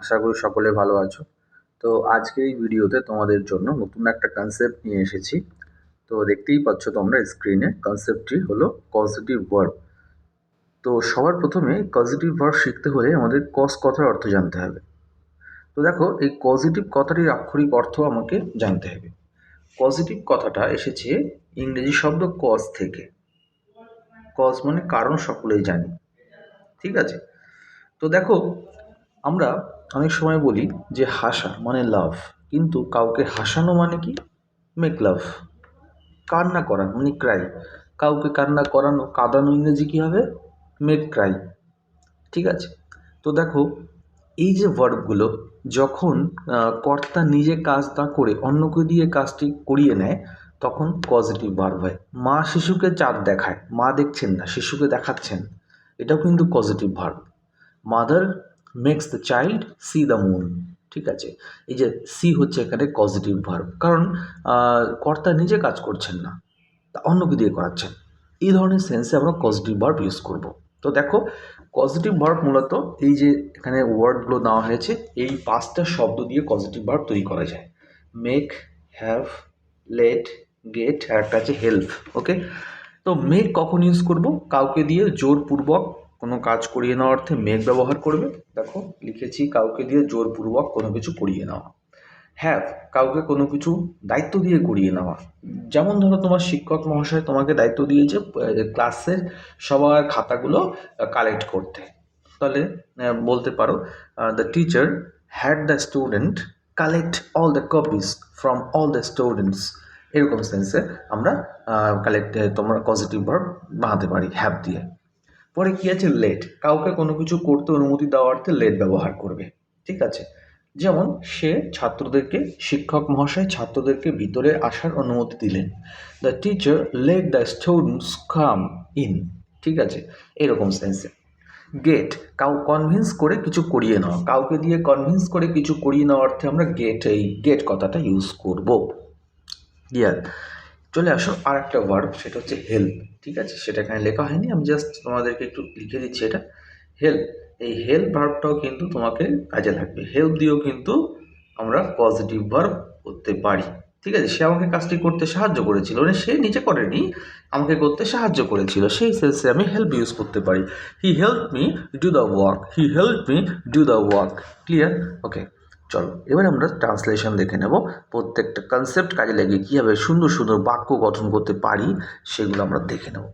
আশা করি সকলে ভালো আছো। তো আজকের এই ভিডিওতে তোমাদের জন্য নতুন একটা কনসেপ্ট নিয়ে এসেছি। তো দেখতেই পাচ্ছ তোমরা স্ক্রিনে, কনসেপ্টটি হলো কজেটিভ ভার্ব। তো সবার প্রথমে কজেটিভ ভার্ব শিখতে হলে আমাদের কজ কথার অর্থ জানতে হবে। তো দেখো, এই পজিটিভ কথাটির আক্ষরিক অর্থ আমাকে জানতে হবে। পজিটিভ কথাটা এসেছে ইংরেজি শব্দ কজ থেকে। কজ মানে কারণ, সকলেই জানি, ঠিক আছে? তো দেখো, আমরা অনেক সময় বলি যে হাসা মানে লাভ, কিন্তু কাউকে হাসানো মানে কি? Make love. কান্না করা মানে ক্রাই, কাউকে কান্না করানো, কাঁদানো ইংরেজি কী হবে? মেক ক্রাই, ঠিক আছে? তো দেখো, এই যে ভার্বগুলো যখন কর্তা নিজে কাজ না করে অন্যকে দিয়ে কাজটি করিয়ে নেয়, তখন পজিটিভ ভার্ব হয়। মা শিশুকে চাঁদ দেখায়, মা দেখছেন না, শিশুকে দেখাচ্ছেন, এটাও কিন্তু positive verb. Mother makes the child see the moon, ঠিক আছে? এই যে সি হচ্ছে এখানে পজিটিভ ভার্ব, কারণ কর্তা নিজে কাজ করছেন না, তা অন্যকে দিয়ে করাচ্ছেন। এই ধরনের সেন্সে আমরা পজিটিভ ভার্ব ইউজ করব। তো দেখো, পজিটিভ ভার্ব মূলত এই যে এখানে ওয়ার্ডগুলো দেওয়া হয়েছে, এই 5টা শব্দ দিয়ে পজিটিভ ভার্ব তৈরি করা যায়। মেক, হ্যাভ, লেট, গেট, আর একটা আছে হেল্প। ওকে, তো মেক কখন ইউজ করব? কাউকে দিয়ে জোরপূর্বক কোনো কাজ করিয়ে নেওয়ার অর্থে মেক ব্যবহার করবে। দেখো লিখেছি, কাউকে দিয়ে জোরপূর্বক কোনো কিছু করিয়ে নেওয়া। হ্যাভ, কাউকে কোনো কিছু দায়িত্ব দিয়ে করিয়ে নেওয়া। যেমন ধরো, তোমার শিক্ষক মহাশয় তোমাকে দায়িত্ব দিয়েছে ক্লাসের সবার খাতাগুলো কালেক্ট করতে। তাহলে বলতে পারো, the teacher had the student collect all the copies from all the students. এরকম সেন্সে আমরা কালেক্ট তোমরা পজিটিভ ভার্ব বানাতে পারি হ্যাভ দিয়ে। পরে কি আছে? লেট, কাউকে কোনো কিছু করতে অনুমতি দেওয়ার অর্থে লেট ব্যবহার করবে, ঠিক আছে? যেমন শিক্ষক মহাশয় ছাত্রদেরকে ভিতরে আসার অনুমতি দিলেন। The teacher let the students come in, ঠিক আছে? এরকম সেন্সে। গেট, কনভিন্স করে কিছু করিয়ে নেওয়া, কাউকে দিয়ে কনভিন্স করে কিছু করিয়ে নেওয়ার অর্থে আমরা এই গেট কথাটা ইউজ করব। ক্লিয়ার? চলে আসো আর একটা ভার্ব, সেটা হচ্ছে হেল্প, ঠিক আছে? সেটা এখানে লেখা হয়নি, আমি জাস্ট তোমাদেরকে একটু লিখে দিচ্ছি এটা। হেল্প, এই হেল্প ভার্বটাও কিন্তু তোমাকে কাজে লাগবে। হেল্প দিয়েও কিন্তু আমরা পজিটিভ ভার্ব করতে পারি, ঠিক আছে? সে আমাকে কাজটি করতে সাহায্য করেছিল, মানে সে নিজে করেনি, আমাকে করতে সাহায্য করেছিল, সেই সেন্সে আমি হেল্প ইউজ করতে পারি। He help me do the work, he help me do the work. Clear? Okay, চলো এবার আমরা ট্রান্সলেশন দেখে নেব। প্রত্যেকটা কনসেপ্ট কাজে লাগিয়ে কীভাবে সুন্দর সুন্দর বাক্য গঠন করতে পারি সেগুলো আমরা দেখে নেব।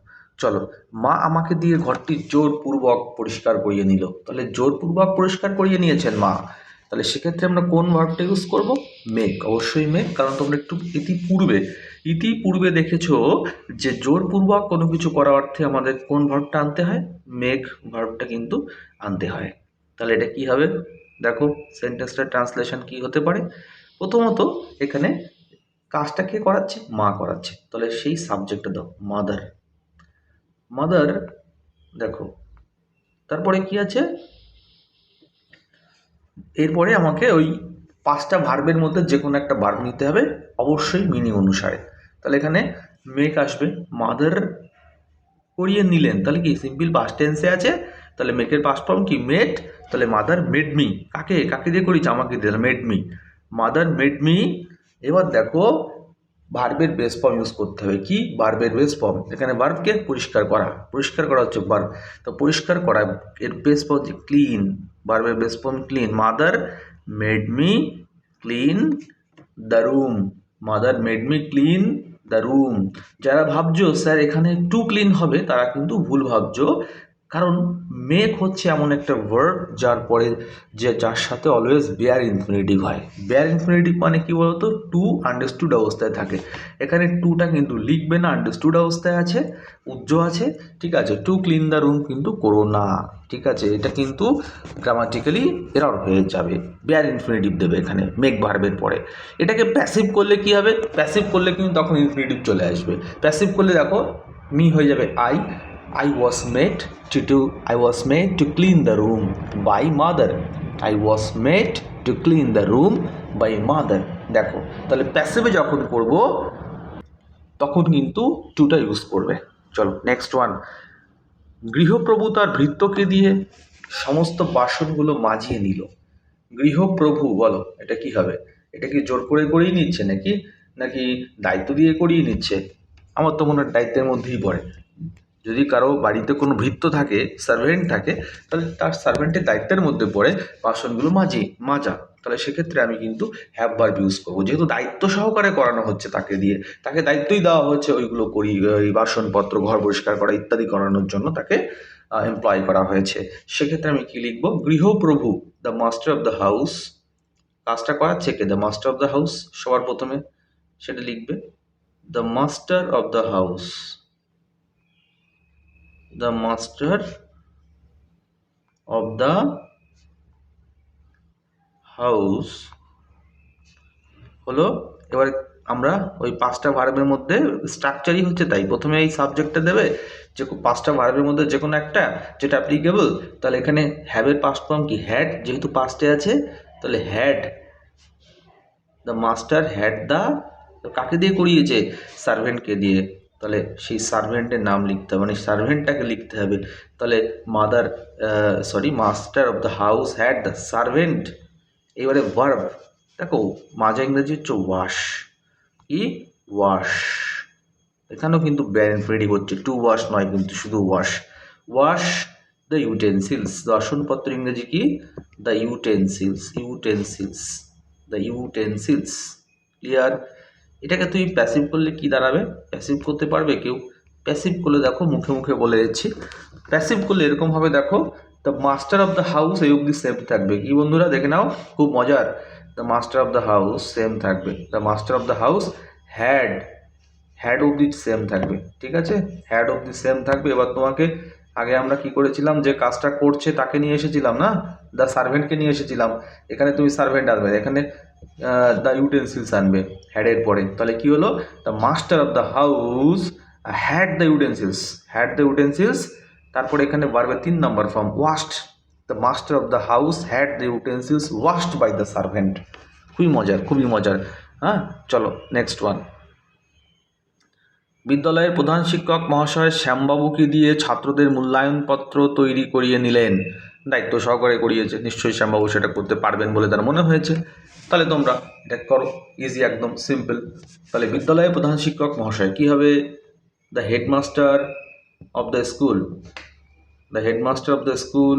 চলো, মা আমাকে দিয়ে ঘরটি জোরপূর্বক পরিষ্কার করিয়ে নিল। তাহলে জোরপূর্বক পরিষ্কার করিয়ে নিয়েছেন মা, তাহলে সেক্ষেত্রে আমরা কোন ভার্বটা ইউজ করব? মেক, অবশ্যই মেক, কারণ তোমরা একটু ইতিপূর্বে দেখেছো যে জোরপূর্বক কোনো কিছু করা অর্থে আমাদের কোন ভার্বটা আনতে হয়? মেক ভার্বটা কিন্তু আনতে হয়। তাহলে এটা কি হবে? দেখো সেন্টেন্সটার ট্রান্সলেশন কি হতে পারে? প্রথমত এখানে কাজটা কে করাচ্ছে? মা করাচ্ছে, তাহলে সেই সাবজেক্টটা দাও মাদার। মাদার, দেখো তারপরে কি আছে? এরপরে আমাকে ওই 5টা ভার্বের মধ্যে যে কোনো একটা ভার্ব নিতে হবে, অবশ্যই মিনিং অনুসারে। তাহলে এখানে মেক আসবে, মাদার করিয়ে নিলেন, তাহলে কি সিম্পল পাস্ট টেন্সে আছে, তাহলে মেকের পাস্ট ফর্ম কি? মেড। তাহলে মাদার মেড মি, কাকে দিয়ে করিয়েছে? আমাকে দিয়ে, made me, mother made me. এবার দেখো ভার্বের বেস ফর্ম ইউজ করতে হবে। কি ভার্বের বেস ফর্ম? এখানে ভার্বকে পরিষ্কার করা হচ্ছে ভার্ব, তো পরিষ্কার করা এর বেস ফর্ম হচ্ছে ক্লিন। ভার্বের base form clean. Mother made me clean the room, mother made me clean the room. যারা ভাবছো স্যার এখানে টু ক্লিন হবে, তারা কিন্তু ভুল ভাবছো, কারণ মেক হচ্ছে এমন একটা ভার্ব যার সাথে অলওয়েজ বেয়ার ইনফিনিটিভ হয়। বেয়ার ইনফিনিটিভ মানে কি বলতো? টু আন্ডারস্টুড অবস্থায় থাকে। এখানে টুটা কিন্তু লিখবে না, আন্ডারস্টুড অবস্থায় আছে, উজ্জ্ব আছে, ঠিক আছে? টু ক্লিন দ্য রুম কিন্তু করো না, ঠিক আছে? এটা কিন্তু গ্রামাটিক্যালি এরর হয়ে যাবে, বেয়ার ইনফিনিটিভ দেবে এখানে মেক ভার্বের পরে। এটাকে প্যাসিভ করলে কি হবে? প্যাসিভ করলে কিন্তু তখন ইনফিনিটিভ চলে আসবে। প্যাসিভ করলে দেখো মি হয়ে যাবে I was made to clean the room by mother. I was made to clean the room by mother. দেখো, তাহলে প্যাসিভে যখন করব তখন কিন্তু টুটা ইউজ করবে। চলো নেক্সট ওয়ান। গৃহপ্রভু তার ভৃত্যকে দিয়ে সমস্ত বাসনগুলো মাজিয়ে নিল। গৃহপ্রভু বলো এটা কি হবে? এটা কি জোর করে করিয়ে নিচ্ছে নাকি, নাকি দায়িত্ব দিয়ে করিয়ে নিচ্ছে? আমার তো মনে হয় দায়িত্বের মধ্যেই পড়ে। যদি কারো বাড়িতে কোনো ভৃত্য থাকে, সার্ভেন্ট থাকে, তাহলে তার সার্ভেন্টের দায়িত্বের মধ্যে পড়ে বাসনগুলো মাজা। তাহলে সেক্ষেত্রে আমি কিন্তু হ্যাভ ভার্ব ইউজ করবো, যেহেতু দায়িত্ব সহকারে করানো হচ্ছে তাকে দিয়ে, তাকে দায়িত্বই দেওয়া হচ্ছে ওইগুলো এই বাসনপত্র, ঘর পরিষ্কার করা ইত্যাদি করানোর জন্য তাকে এমপ্লয় করা হয়েছে। সেক্ষেত্রে আমি কি লিখবো? গৃহপ্রভু, the master of the house. কাজটা করাচ্ছে কে? The master of the house সবার প্রথমে সেটা লিখবে। The master of the house, the master of the house হলো। এবার আমরা ওই পাঁচটা ভার্বের মধ্যে স্ট্রাকচারই হচ্ছে তাই, প্রথমে এই সাবজেক্টটা দেবে, যে পাঁচটা ভার্বের মধ্যে যে কোনো একটা যেটা অ্যাপ্লিকেবল। তাহলে এখানে হ্যাভের পাস্ট ফর্ম কি? হ্যাড, যেহেতু পাস্টে আছে তাহলে had. The master had the, কাকে দিয়ে করিয়েছে? সার্ভেন্টকে দিয়ে। তাহলে সেই সার্ভেন্টের নাম লিখতে হবে, মানে সার্ভেন্টটাকে লিখতে হবে। তাহলে master of the house had the servant. এবারে ভার্ব দেখো, মাজা ইংরেজি হচ্ছে ওয়াশ। কি? ওয়াশ। এখানেও কিন্তু রেডি হচ্ছে, টু ওয়াশ নয় কিন্তু, শুধু ওয়াশ। ওয়াশ দ্য ইউটেন্সিলস, বাসনপত্র ইংরেজি কি? The utensils. The utensils. Clear? এটাকে তুমি প্যাসিভ করলে কি দাঁড়াবে? প্যাসিভ করতে পারবে কেউ? প্যাসিভ করলে দেখো, মুখে মুখে বলে দিচ্ছি, প্যাসিভ করলে এরকম হবে দেখো, the master of the house এই অবধি সেম থাকবে। কি বন্ধুরা দেখে নাও, খুব মজার। The master of the house same থাকবে, the master of the house had অবধি সেম থাকবে। ঠিক আছে, হ্যাড অবধি সেম থাকবে। এবার তোমাকে আগে আমরা কি করেছিলাম, যে কাজটা করছে তাকে নিয়ে এসেছিলাম না, দ্য সার্ভেন্টকে নিয়ে এসেছিলাম। এখানে তুমি সার্ভেন্ট আনবে, এখানে দ্য ইউটেন্সিলস আনবে হ্যাডের পরে। তাহলে কি হলো? The master of the house had the utensils. তারপরে এখানে ভার্বের 3 নম্বর form washed. The master of the house had the utensils washed by the servant. খুবই মজার, খুবই মজার। হ্যাঁ, চলো নেক্সট ওয়ান। বিদ্যালয়ের প্রধান শিক্ষক মহাশয় শ্যামবাবুকে দিয়ে ছাত্রদের মূল্যায়নপত্র তৈরি করিয়ে নিলেন। দায়িত্ব সহকারে করিয়েছে, নিশ্চয়ই শ্যামবাবু সেটা করতে পারবেন বলে তার মনে হয়েছে। তাহলে তোমরা এটা করো, ইজি, একদম সিম্পল। তাহলে বিদ্যালয়ের প্রধান শিক্ষক মহাশয় কি হবে? The headmaster of the school. The headmaster of the school,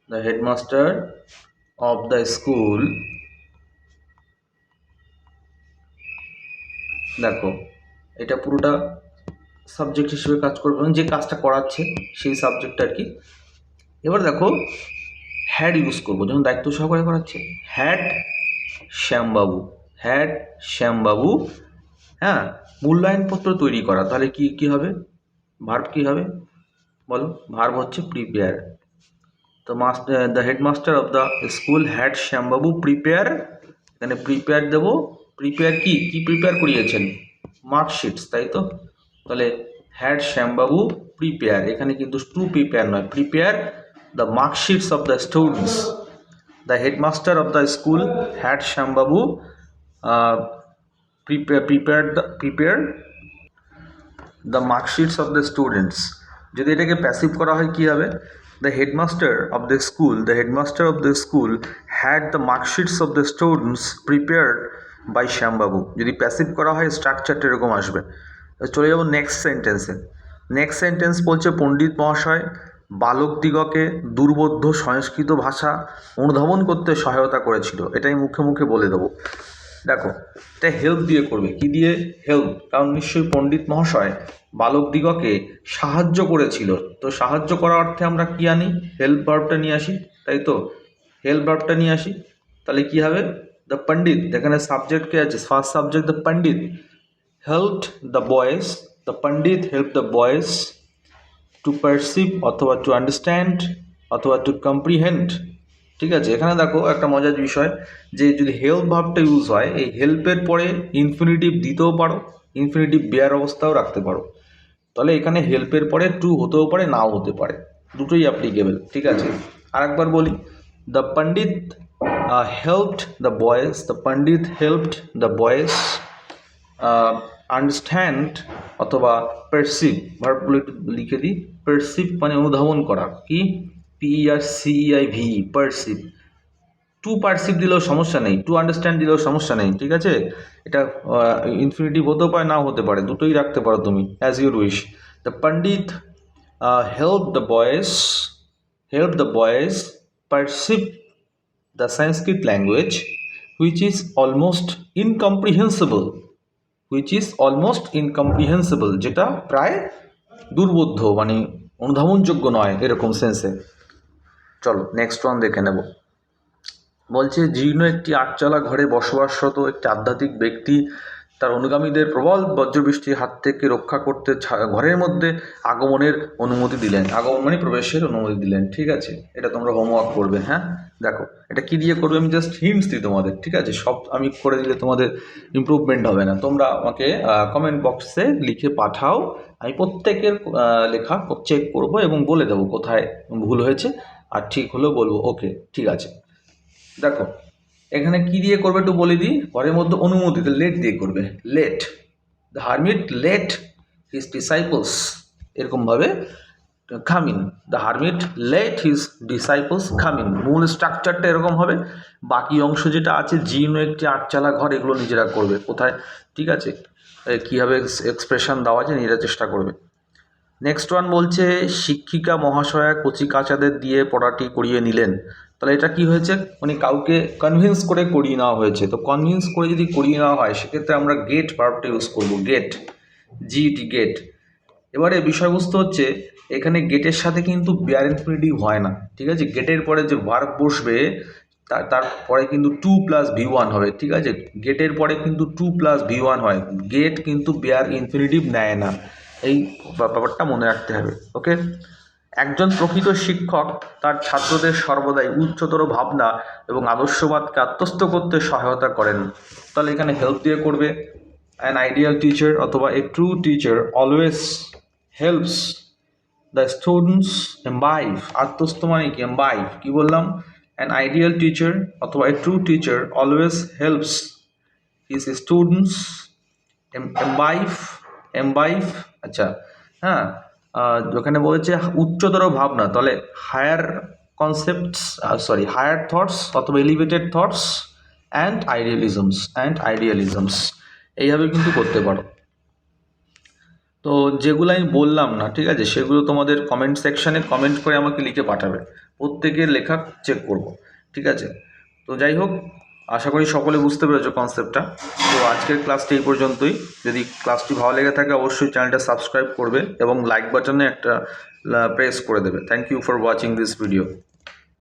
the headmaster of the school. দেখো, এটা পুরোটা সাবজেক্ট হিসেবে কাজ করবে, এবং যে কাজটা করাচ্ছে সেই সাবজেক্ট আর কি। এবার দেখো, হ্যাড ইউজ করবো, যেমন দায়িত্ব সহকারে করাচ্ছে। হ্যাড শ্যামবাবু হ্যাঁ মূল্যায়নপত্র তৈরি করা। তাহলে কি কি হবে? ভার্ব কি হবে বলো? ভার্ব হচ্ছে প্রিপেয়ার। তো the headmaster of the school had Shyambabu prepare. এখানে প্রিপেয়ার দেবো। প্রিপেয়ার কি কি প্রিপেয়ার করিয়েছেন? মার্কশিটস, তাই তো? তাহলে হ্যাড শ্যামবাবু প্রিপেয়ার, এখানে কিন্তু টু প্রিপেয়ার নয়, prepare the marksheets of the students. The headmaster of the school had Shyambabu prepare the marksheets of the students. যদি এটাকে প্যাসিভ করা হয় কী হবে? The headmaster of the school had the marksheets of the students prepared by Shyambabu. যদি passive করা হয় স্ট্রাকচারটা এরকম আসবে। চলে যাব নেক্সট সেন্টেন্সে। নেক্সট সেন্টেন্স বলছে, পণ্ডিত মহাশয় বালকদিগকে দুর্বোধ্য সংস্কৃত ভাষা অনুধাবন করতে সহায়তা করেছিল। এটাই মুখে মুখে বলে দেবো। দেখো, এটা হেল্প দিয়ে করবে। কি দিয়ে? হেল্প, কারণ নিশ্চয়ই পণ্ডিত মহাশয় বালকদিগকে সাহায্য করেছিল। তো সাহায্য করার অর্থে আমরা কি আনি? হেল্প ভার্বটা নিয়ে আসি, তাই তো? হেল্প ভার্বটা নিয়ে আসি। তাহলে কি হবে? দ্য পণ্ডিত, এখানে সাবজেক্ট কে আছে? First subject the pandit. Helped the boys, the pandit help the boys to perceive অথবা টু আন্ডারস্ট্যান্ড অথবা টু কম্প্রিহেন্ড। ঠিক আছে, এখানে দেখো একটা মজার বিষয়, যে যদি হেল্প ভার্বটা ইউজ হয়, এই হেল্পের পরে ইনফিনিটিভ দিতেও পারো, ইনফিনিটিভ বেয়ার অবস্থাও রাখতে পারো। তাহলে এখানে হেল্পের পরে টু হতেও পারে, নাও হতে পারে, দুটোই অ্যাপ্লিকেবল। ঠিক আছে, আরেকবার বলি। The pandit helped the boys, the pandit helped the boys understand অথবা পারসিভ, ভার্বগুলো একটু লিখে দিই। পারসিভ মানে অনুধাবন করা, কি PERCEIV, পারসিভ। টু পারসিভ দিলেও সমস্যা নেই, টু আন্ডারস্ট্যান্ড দিলেও সমস্যা নেই, ঠিক আছে। এটা ইনফিনিটিভ হতেও পারে, নাও হতে পারে, দুটোই রাখতে পারো তুমি, as your wish. The Pandit help the boys perceive the Sanskrit language, which is almost incomprehensible, যেটা প্রায় দুর্বোধ্য, মানে অনুধাবনযোগ্য নয়, এরকম সেন্সে। চলো নেক্সট ওয়ান দেখে নেব। বলছে জীর্ণ একটি আটচালা ঘরে বসবাসরত একটি আধ্যাত্মিক ব্যক্তি তার অনুগামীদের প্রবল বজ্রবৃষ্টির হাত থেকে রক্ষা করতে ঘরের মধ্যে আগমনের অনুমতি দিলেন। আগমন মানে প্রবেশের অনুমতি দিলেন, ঠিক আছে। এটা তোমরা হোমওয়ার্ক করবে, হ্যাঁ। দেখো এটা কি দিয়ে করবে, আমি জাস্ট হিন্টস দিই তোমাদের, ঠিক আছে। সব আমি করে দিলে তোমাদের ইমপ্রুভমেন্ট হবে না। তোমরা আমাকে কমেন্ট বক্সে লিখে পাঠাও, আমি প্রত্যেকের লেখা চেক করব এবং বলে দেবো কোথায় ভুল হয়েছে, আর ঠিক হলেও বলবো ওকে ঠিক আছে। দেখো এখানে কি দিয়ে করবে একটু বলে দিই। ঘরের মধ্যে অনুমতি, লেট দিয়ে করবে। Let the hermit let his disciples, এরকমভাবে come in. The hermit let his disciples come in, মূল স্ট্রাকচারটা এরকম হবে। বাকি অংশ যেটা আছে, জীর্ণ একটি আটচালা ঘর, এগুলো নিজেরা করবে কোথায়, ঠিক আছে। কীভাবে এক্সপ্রেশন দেওয়া যায় নিজেরা চেষ্টা করবে। নেক্সট ওয়ান বলছে শিক্ষিকা মহাশয়া কচি কাচাদের দিয়ে পড়াটি করিয়ে নিলেন। তাহলে এটা কি হয়েছে, মানে কাউকে কনভিন্স করে করিয়ে নেওয়া হয়েছে। তো কনভিন্স করে যদি করিয়ে নেওয়া হয় সেক্ষেত্রে আমরা গেট ভার্বটা ইউজ করবো, গেট, জিটি, গেট। এবারে বিষয়বস্তু হচ্ছে এখানে গেটের সাথে কিন্তু বেয়ার ইনফিনিটিভ হয় না, ঠিক আছে। গেটের পরে যে ভার্ব বসবে তারপরে কিন্তু 2+V1 হবে, ঠিক আছে। গেটের পরে কিন্তু 2+V1 হয়, গেট কিন্তু বেয়ার ইনফিনিটিভ নেয় না, এই ব্যাপারটা মনে রাখতে হবে, ওকে। একজন প্রকৃত শিক্ষক তার ছাত্রদের সর্বদাই উচ্চতর ভাবনা এবং আদর্শবাদকে আত্মস্থ করতে সহায়তা করেন। তাহলে এখানে হেল্প দিয়ে করবে। অ্যান আইডিয়াল টিচার অথবা a true teacher always helps the students imbibe. আত্মস্থ মানে কি, এম্বাইভ, কি বললাম, অ্যান আইডিয়াল টিচার অথবা a true teacher always helps his students imbibe, আচ্ছা, হ্যাঁ। যেখানে বলেছে উচ্চতর ভাবনা, তাহলে হায়ার কনসেপ্টস, হায়ার থটস অথবা এলিভেটেড থটস অ্যান্ড আইডিয়ালিজমস, এইভাবে কিন্তু করতে পারো। তো যেগুলো আমি বললাম না, ঠিক আছে, সেগুলো তোমাদের কমেন্ট সেকশানে কমেন্ট করে আমাকে লিখে পাঠাবে, প্রত্যেকের লেখা চেক করব, ঠিক আছে। তো যাই হোক, আশা করি সকলে বুঝতে পেরেছো কনসেপ্টটা। তো আজকের ক্লাসটি এই পর্যন্তই। যদি ক্লাসটি ভালো লেগে থাকে অবশ্যই চ্যানেলটা সাবস্ক্রাইব করবে এবং লাইক বাটনে একটা প্রেস করে দেবে। Thank you for watching this video.